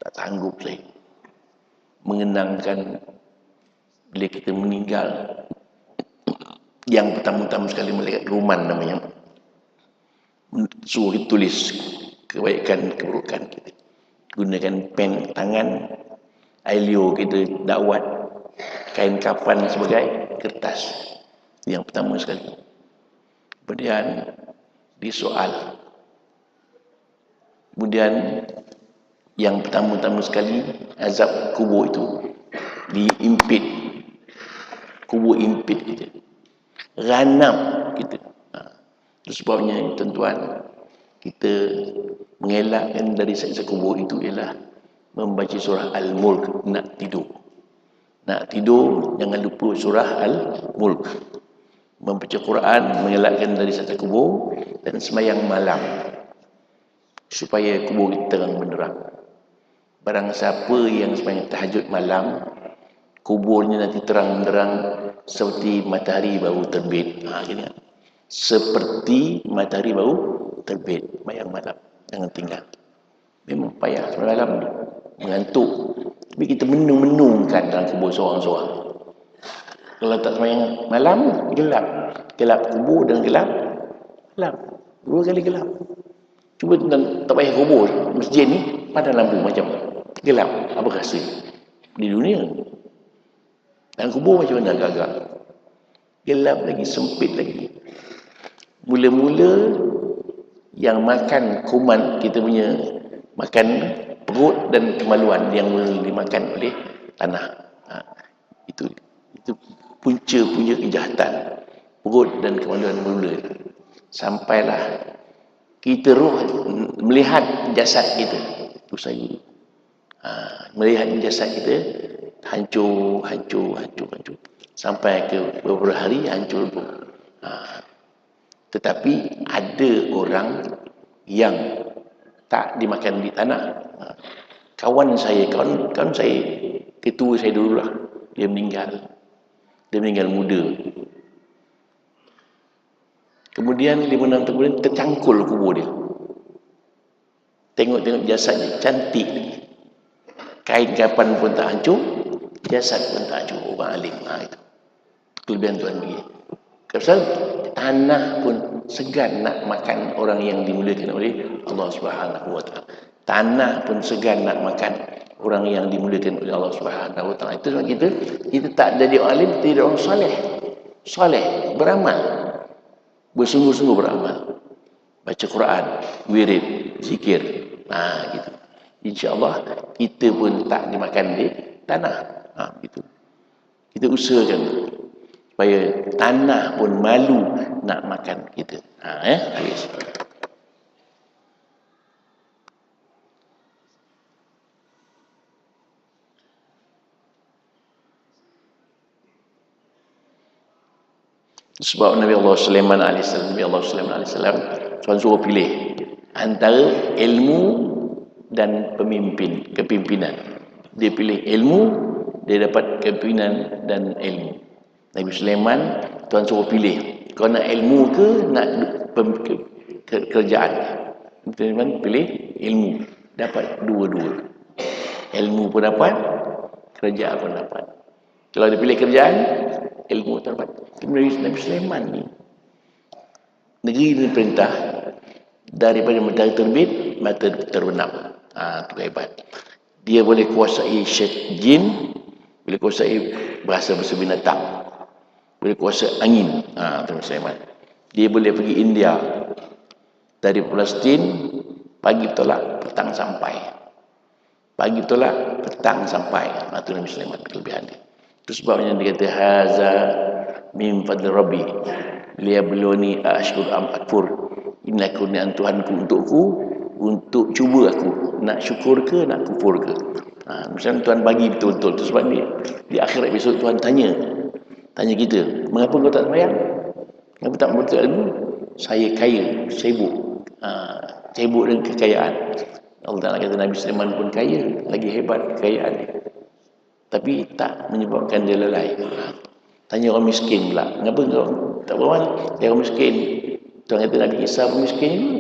tak sanggup saya mengenangkan bila kita meninggal. Yang pertama-tama sekali malaikat Ruman namanya, suruh tulis kebaikan keburukan kita. Gunakan pen tangan, ailio kita dakwat, kain kafan sebagai kertas. Yang pertama sekali. Kemudian disoal. Kemudian yang pertama-tama sekali azab kubur itu diimpit. Kubur impit kita. Ranap kita. Itu sebabnya tuan-tuan, kita mengelakkan dari siksa kubur itu ialah membaca surah Al-Mulk nak tidur. Nak tidur, jangan lupa surah Al-Mulk. Membaca Quran, mengelakkan dari satu kubur, dan sembahyang malam supaya kubur kita terang benderang. Barang siapa yang sembahyang tahajud malam, kuburnya nanti terang benderang seperti matahari baru terbit. Gini. Seperti matahari baru terbit, sembahyang malam. Jangan tinggal. Memang payah semalam ni, mengantuk. Tapi kita menung-menungkan dalam kubur seorang-seorang. Kalau tak sembahyang malam, gelap. Gelap kubur dan gelap. Dua kali gelap. Cuba tak payah kubur masjid ni, pada lampu macam gelap. Apa rasa di dunia? Dan kubur macam mana agak-agak? Gelap lagi, sempit lagi. Mula-mula yang makan kuman kita punya makan perut dan kemaluan yang dimakan oleh tanah. Itu punca punya kejahatan perut dan kemaluan mula. Sampailah kita roh melihat jasad kita. Itu saya. Melihat jasad kita hancur. Sampai ke beberapa hari hancur pun. Tetapi ada orang yang tak dimakan di tanah. Kawan saya, ketua saya dululah, dia meninggal muda. Kemudian 5-6 tahun kemudian tercangkul kubur dia. Tengok jasadnya cantik lagi. Kain kapan pun tak hancur, jasad pun tak hancur. Orang alim. Itu kelebihan Tuhan bagi. Sebab tanah pun segan nak makan orang yang dimuliakan oleh Allah Subhanahu wa taala. Tanah pun segan nak makan orang yang dimuliakan oleh Allah Subhanahu wa taala. Itu sebab kita tak jadi alim, tidak orang soleh, beramal. Bersungguh-sungguh beramal. Baca Quran, wirid, zikir. Gitu. InsyaAllah kita pun tak dimakan di tanah. Gitu. Kita usahakan supaya tanah pun malu nak makan kita. Habis. Sebab Nabi Allah Sulaiman AS, Tuhan suruh pilih antara ilmu dan kepimpinan. Dia pilih ilmu, dia dapat kepimpinan dan ilmu. Nabi Sulaiman, Tuhan suruh pilih. Kau nak ilmu ke nak kerjaan? Nabi Sulaiman pilih ilmu. Dapat dua-dua. Ilmu pun dapat, kerjaan pun dapat. Kalau dia pilih kerjaan, ilmu tak dapat. Nabi Sulaiman ni, negeri ini perintah daripada matahari terbit, matahari terbenam. Itu hebat. Dia boleh kuasai jin, boleh kuasai bahasa binatang, boleh kuasai angin. Nabi Sulaiman. Dia boleh pergi India, dari Palestin pagi bertolak, petang sampai. Pagi bertolak, petang sampai. Itu Nabi Sulaiman, kelebihan dia. Itu sebabnya dia kata haza min fadli rabbi liyabluwani ashkur am akfur. Inilah kurniaan Tuhanku untukku, untuk cuba aku nak syukur ke nak kufur ke. Misalnya Tuhan bagi betul-betul. Itu sebab di akhirat besok Tuhan tanya kita, mengapa kau tak sembahyang? Mengapa tak betul ilmu? Saya kaya, sibuk dengan kekayaan. Allah Ta'ala kata Nabi Sulaiman pun kaya, lagi hebat kekayaan dia. Tapi tak menyebabkan dia lalai. Tanya orang miskin pula, kenapa kau tak beramal? Dia orang miskin. Tuhan kata Nabi Isa pun miskin juga.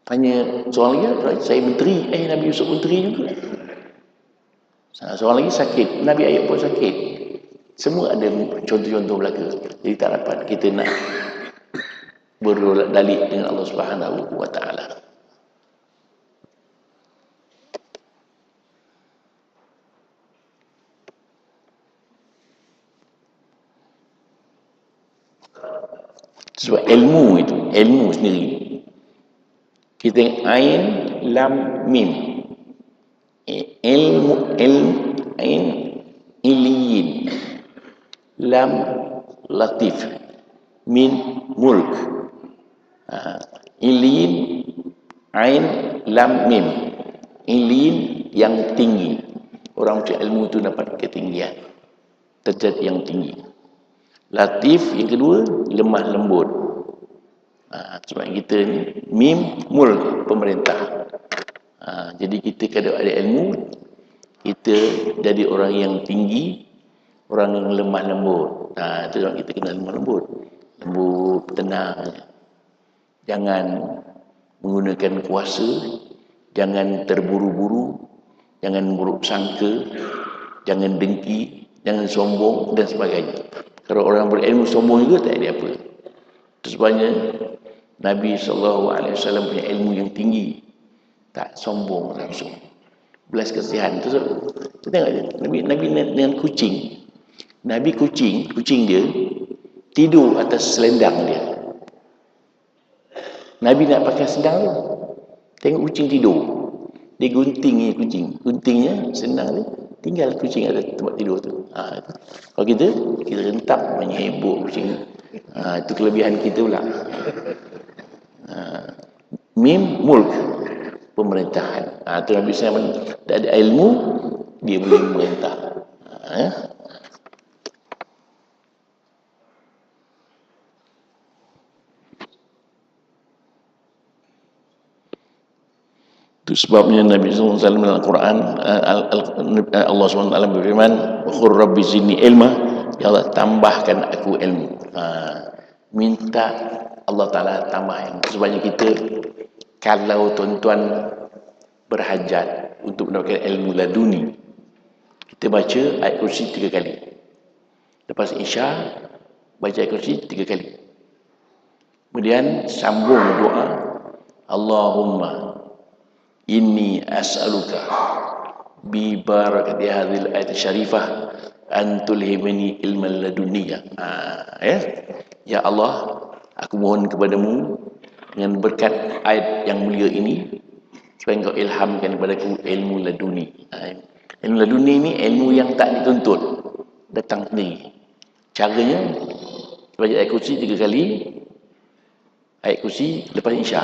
Tanya seorang lagi, saya menteri. Nabi Yusuf menteri juga. Seorang lagi sakit, Nabi Ayub pun sakit. Semua ada contoh-contoh belaka. Jadi tak dapat kita nak berdalil dengan Allah Subhanahu wa taala. Sebab ilmu sendiri. Kita tengok ain, lam, mim. Ain, iliyin. Lam, latif. Min, mulk. Iliyin, ain, lam, mim. Iliyin yang tinggi. Orang macam ilmu tu dapat ketinggian, derajat yang tinggi. Latif yang kedua, lemah lembut. Sebab kita ni mim mulk, pemerintah. Jadi kita kalau ada ilmu, kita jadi orang yang tinggi, orang yang lemah lembut. Itu yang kita kena lemah lembut. Lembut, tenang. Jangan menggunakan kuasa, jangan terburu-buru, jangan buruk sangka, jangan dengki, jangan sombong dan sebagainya. Kalau orang berilmu sombong juga tak ada apa. Itu sebabnya Nabi SAW punya ilmu yang tinggi, tak sombong langsung. Belas kasihan. Kita tengok je. Nabi dengan kucing. Nabi kucing dia tidur atas selendang dia. Nabi nak pakai sedang tu, tengok kucing tidur. Dia gunting kucing. Guntingnya senang dia, tinggal kucing ada tempat tidur tu. Kalau kita rentak menyebuk kucing. Itu kelebihan kita pula. Mim mulk, pemerintahan. Itu Nabi SAW tak ada ilmu, dia boleh memerintah. Itu sebabnya Nabi SAW dalam Al-Quran, Allah SWT berfirman, "Qur Rabbi zidni ilma," ya Allah tambahkan aku ilmu. Minta Allah Ta'ala tambah ilmu. Sebabnya kita, kalau tuan-tuan berhajat untuk mendapatkan ilmu laduni, kita baca ayat kursi 3 kali. Lepas Isya, baca ayat kursi 3 kali. Kemudian sambung doa, Allahumma inni as'aluka bi barakati hadhil ayat syarifah an tulhimani ilman laduniyah. Ya Allah, aku mohon kepadamu dengan berkat ayat yang mulia ini supaya engkau ilhamkan kepadaku ilmu laduni. Ilmu laduni ini ilmu yang tak dituntut, datang sendiri. Caranya baca ayat kursi 3 kali, ayat kursi lepas Isya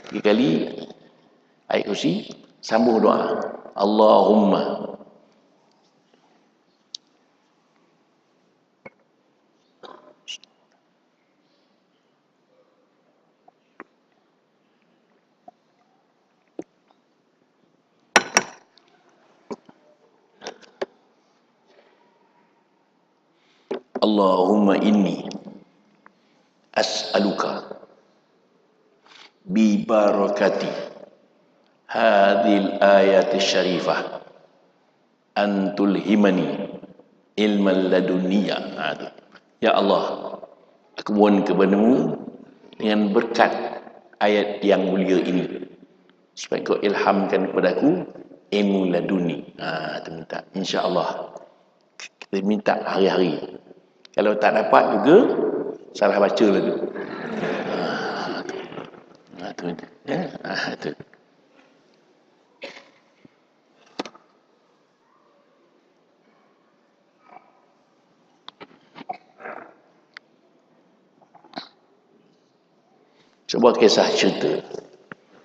3 kali, ayat kursi, sambung doa. Allahumma Allahumma inni as'aluka bi barakati hadhil ayati syarifah an tulhimani ilman laduniyah. Ya Allah, aku mohon kepadamu dengan berkat ayat yang mulia ini supaya kau ilhamkan kepadaku ilmu laduni. Kita minta, insya-Allah kita minta hari-hari. Kalau tak dapat juga salah baca lagi. Itu. Sebuah kisah cerita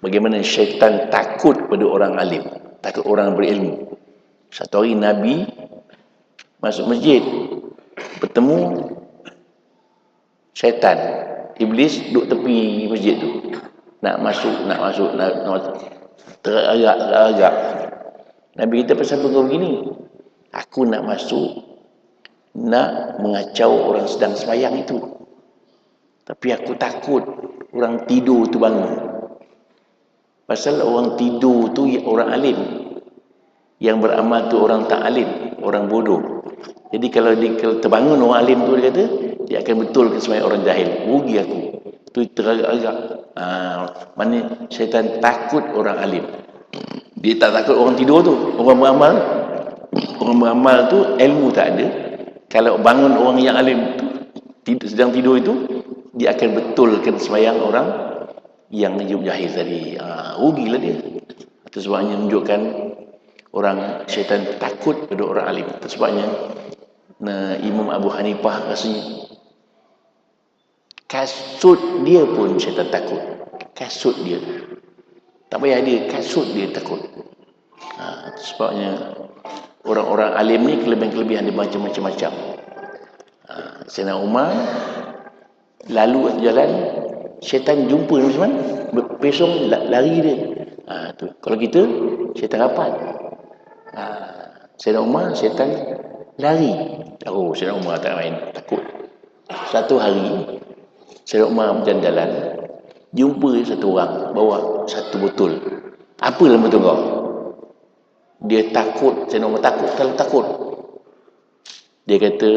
bagaimana syaitan takut pada orang alim, takut orang berilmu. Satu hari Nabi masuk masjid, bertemu syaitan, iblis duduk tepi masjid tu, nak masuk, teragak. Nabi kita, pasal kau begini? Aku nak masuk, nak mengacau orang sedang sembahyang itu, tapi aku takut orang tidur tu bangun. Pasal orang tidur tu orang alim, yang beramal tu orang tak alim, orang bodoh. Jadi kalau terbangun orang alim tu, dia kata dia akan betul ke sembahyang orang jahil. Rugi aku. Tu teragak-agak. Mana syaitan takut orang alim. Dia tak takut orang tidur tu. Orang beramal tu ilmu tak ada. Kalau bangun orang yang alim tu sedang tidur itu, dia akan betulkan sembahyang orang yang jahil tadi. Rugilah dia. Itu sebabnya menunjukkan orang syaitan takut pada orang alim. Itu sebabnya Imam Abu Hanifah rasanya kasut dia pun syaitan takut. Kasut dia, tak payah dia, kasut dia takut. Sebabnya orang-orang alim ni kelebihan-kelebihan dia macam-macam. Sayyidina Umar lalu atas jalan, syaitan jumpa macam mana? Pesong lari dia. Tu. Kalau kita, syaitan rapat. Sayyidina Umar, syaitan lari. Oh, Sayyidina Umar tak main, takut. Satu hari, Sayyidina Umar berjalan-jalan, jumpa satu orang bawa satu botol. Apa dalam botol kau? Dia takut, Sayyidina Umar takut, terlalu takut. Dia kata,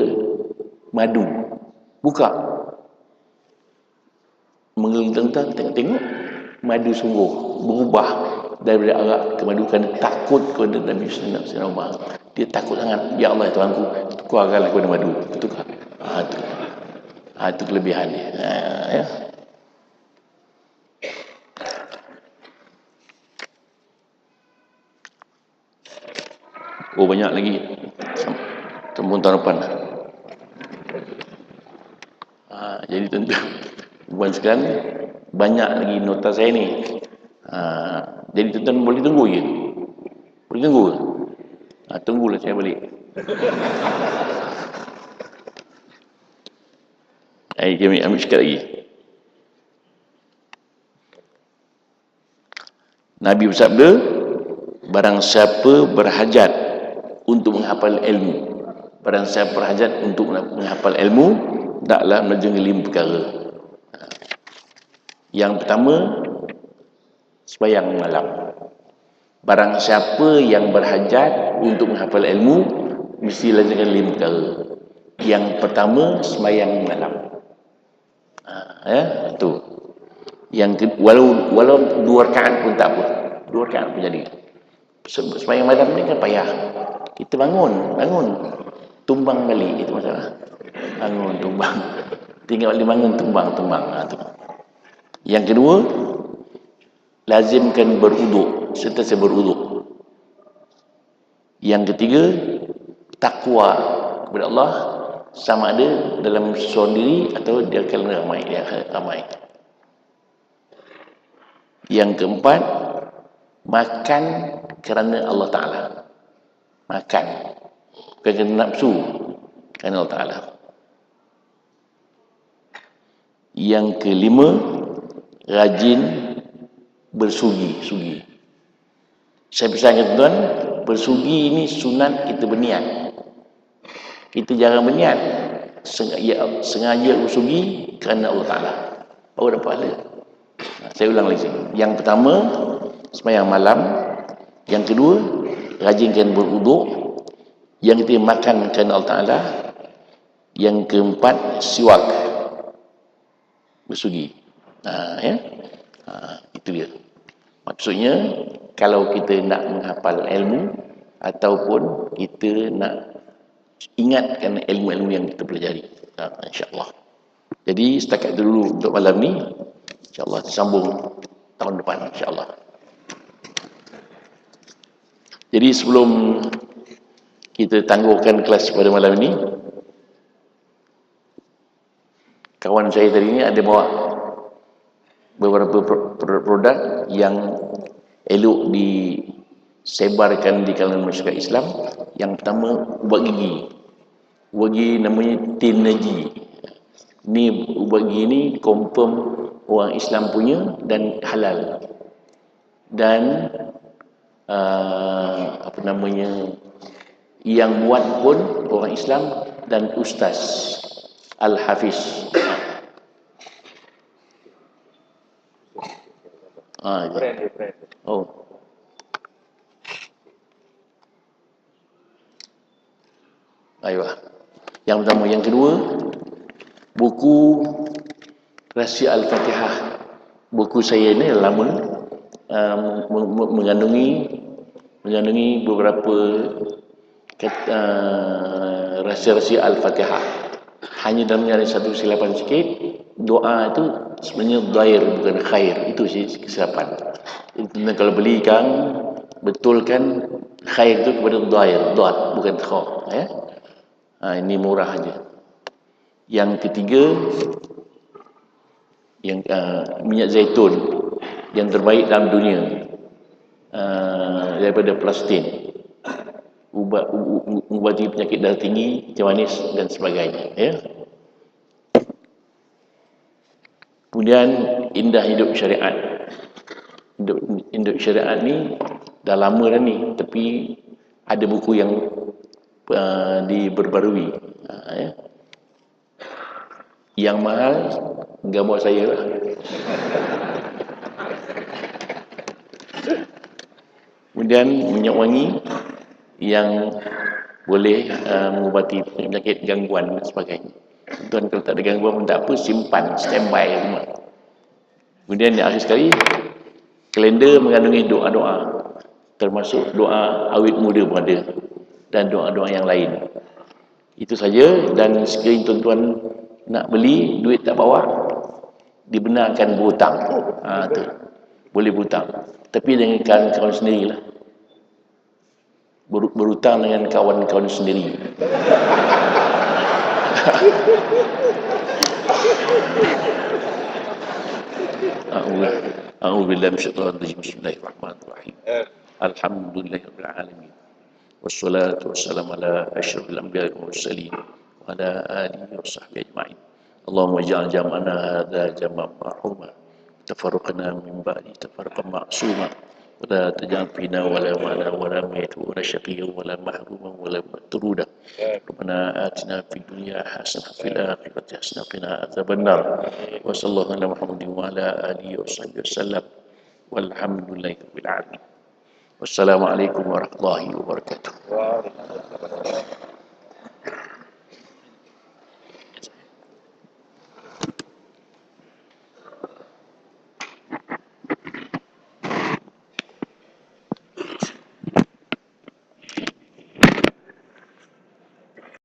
madu. Buka. Mengelentang, tengok-tengok, madu sungguh berubah daripada arak ke madu, kerana takut kepada Nabi Sayyidina Umar. Dia takut sangat, ya Allah Tuhanku, tukarkanlah kepada madu. Tukar. Itu kelebihan dia. Ya. Oh, banyak lagi. Sambung tahun depan. Jadi tentu bukan sekarang banyak lagi nota saya ni. Jadi tuan-tuan boleh tunggu je. Boleh tunggu. Tunggulah saya balik. Kami ambil sekali lagi. Nabi bersabda, barang siapa berhajat untuk menghafal ilmu, barang siapa berhajat untuk menghafal ilmu, taklah menjengkelim perkara. Yang pertama, sembahyang malam. Barang siapa yang berhajat untuk menghafal ilmu, mestilah jengkelim perkara. Yang pertama, sembahyang malam. Tu. Yang walau 2 rakaat pun tak apa. 2 rakaat pun jadi. Sembahyang malam ni kan payah. Kita bangun, tumbang balik, itu masalah. Bangun, tumbang. Tinggal balik bangun, tumbang. Tu. Yang kedua, lazimkan berwuduk, sentiasa berwuduk. Yang ketiga, takwa kepada Allah, sama ada dalam seorang diri atau di kalangan ramai. Yang keempat, makan kerana Allah Ta'ala. Makan. Bukan kerana nafsu, kerana Allah Ta'ala. Yang kelima, rajin bersugi. Saya pesankan tuan, bersugi ini sunat kita berniat. Kita jarang berniat. Sengaja bersugi kerana Allah Ta'ala. Baru dapat pahala. Saya ulang lagi. Yang pertama, sembahyang malam. Yang kedua, rajinkan berwuduk. Yang ketiga, makan kerana Allah Ta'ala. Yang keempat, siwak, bersugi. Itu dia. Maksudnya, kalau kita nak menghafal ilmu ataupun kita nak ingatkan ilmu-ilmu yang kita pelajari, insya-Allah. Jadi setakat itu dulu untuk malam ni. InsyaAllah sambung tahun depan, insyaAllah. Jadi sebelum kita tangguhkan kelas pada malam ini, kawan saya tadi ni ada bawa beberapa produk yang elok disebarkan di kalangan masyarakat Islam. Yang pertama, ubat gigi. Ubat gigi namanya Tinergy. Ni ubat gigi ni confirm orang Islam punya dan halal. Dan yang buat pun orang Islam dan Ustaz Al-Hafiz. Oh. Ayuh. Yang pertama, yang kedua, buku Rahsia Al-Fatihah. Buku saya ni lama, mengandungi beberapa rahsia-rahsia Al-Fatihah. Hanya dalamnya ada satu kesilapan sikit. Doa itu sebenarnya dhair bukan khair. Itu kesilapan. Kalau beli kang, betulkan khair itu kepada dhair, dot bukan kha, ya. Ini murah aja. Yang ketiga, yang minyak zaitun yang terbaik dalam dunia, daripada plastin. mengubati penyakit darah tinggi, macam manis dan sebagainya, ya. Kemudian indah hidup syariat. Hidup syariat ni dah lama dah ni, tapi ada buku yang diperbarui, ya. Yang mahal gambar saya lah. Kemudian minyak wangi yang boleh mengubati penyakit gangguan dan sebagainya. Tuan kalau tak ada gangguan pun tak apa, simpan, standby rumah. Kemudian yang akhir sekali, kalender mengandungi doa-doa, termasuk doa awet muda pun ada, dan doa-doa yang lain. Itu saja. Dan sekiranya tuan-tuan nak beli, duit tak bawa, dibenarkan berhutang. Tu. Boleh berhutang. Tapi dengan kawan-kawan sendirilah. Berhutang dengan kawan-kawan sendiri. A'udzubillahi minasyaitonir rajim. Bismillahirrahmanirrahim. Alhamdulillahirabbil alamin. Wassalatu wassalamu ala asyrafil anbiya'i wal mursalin wa ala alihi washabbihi ajma'in. Allahumma ij'al jam'ana hadza jam'an marhuma, tafarraqna min ba'di tafarraqan ma'suma, wa la taj'al fina wala ma'ana wala mayta wala syaqiyyan wala mahruman wala matruda. Rabbana atina fid dunya hasanah fil akhirati hasanah qina adzabannar. Wa sallallahu ala Muhammadin wa ala alihi washabbihi wasallam. Walhamdulillahi rabbil alamin. Wassalamualaikum warahmatullahi wabarakatuh.